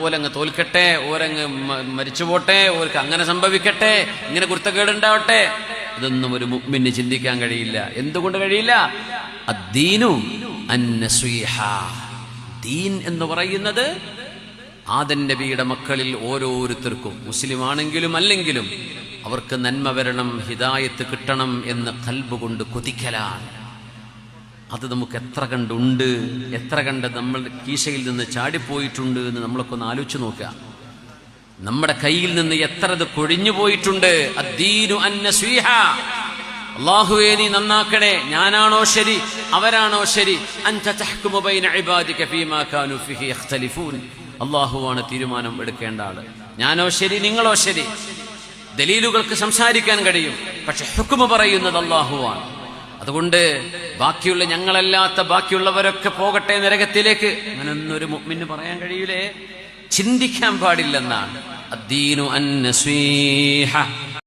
ഓലങ്ങ് തോൽക്കട്ടെ, ഓരങ്ങ് മരിച്ചു പോട്ടെ, ഓർക്ക് അങ്ങനെ സംഭവിക്കട്ടെ, ഇങ്ങനെ കുരുത്തക്കേടുണ്ടാവട്ടെ. ഇതൊന്നും ഒരു മുഅ്മിന് ചിന്തിക്കാൻ കഴിയില്ല. എന്തുകൊണ്ട് കഴിയില്ല? അദ്ദീനു അന്നസ്വീഹ. ദീൻ എന്ന് പറയുന്നത് ആദം നബിയുടെ മക്കളിൽ ഓരോരുത്തർക്കും, മുസ്ലിം ആണെങ്കിലും അല്ലെങ്കിലും, അവർക്ക് നന്മ വരണം, ഹിദായത്ത് കിട്ടണം എന്ന് ഖൽബ് കൊണ്ട് കൊതിക്കലാണ്. അത് നമുക്ക് എത്ര കണ്ടുണ്ട്, എത്ര കണ്ട് നമ്മളുടെ കീശയിൽ നിന്ന് ചാടിപ്പോയിട്ടുണ്ട് എന്ന് നമ്മളൊക്കെ ഒന്ന് ആലോചിച്ച് നോക്കുക. നമ്മുടെ കയ്യിൽ നിന്ന് എത്ര അത് കൊഴിഞ്ഞു പോയിട്ടുണ്ട്. അദ്ദീനു അന്നസ്വീഹ. അല്ലാഹുവേ നീ നന്നാക്കണേ, ഞാനാണോ ശരി അവരാണോ ശരി. അൻത തഹ്കുമു ബൈന ഇബാദിക ഫീമാ കാനൂ ഫീഹി യഖ്തലിഫൂൻ. അല്ലാഹുവാണ് തീരുമാനം എടുക്കേണ്ട ആള്. ഞാനോ ശരി നിങ്ങളോ ശരി. ദലീലുകൾക്ക് സംസാരിക്കാൻ കഴിയും, പക്ഷെ ഹുക്മ പറയുന്നത് അല്ലാഹുവാണ്. അതുകൊണ്ട് ബാക്കിയുള്ള ഞങ്ങളല്ലാത്ത ബാക്കിയുള്ളവരൊക്കെ പോകട്ടെ നരകത്തിലേക്ക്, അങ്ങനൊന്നും ഒരു മുഅ്മിന് പറയാൻ കഴിയൂലേ, ചിന്തിക്കാൻ പാടില്ലെന്നാണ്. അദ്ദീനു അന്നസ്വീഹ.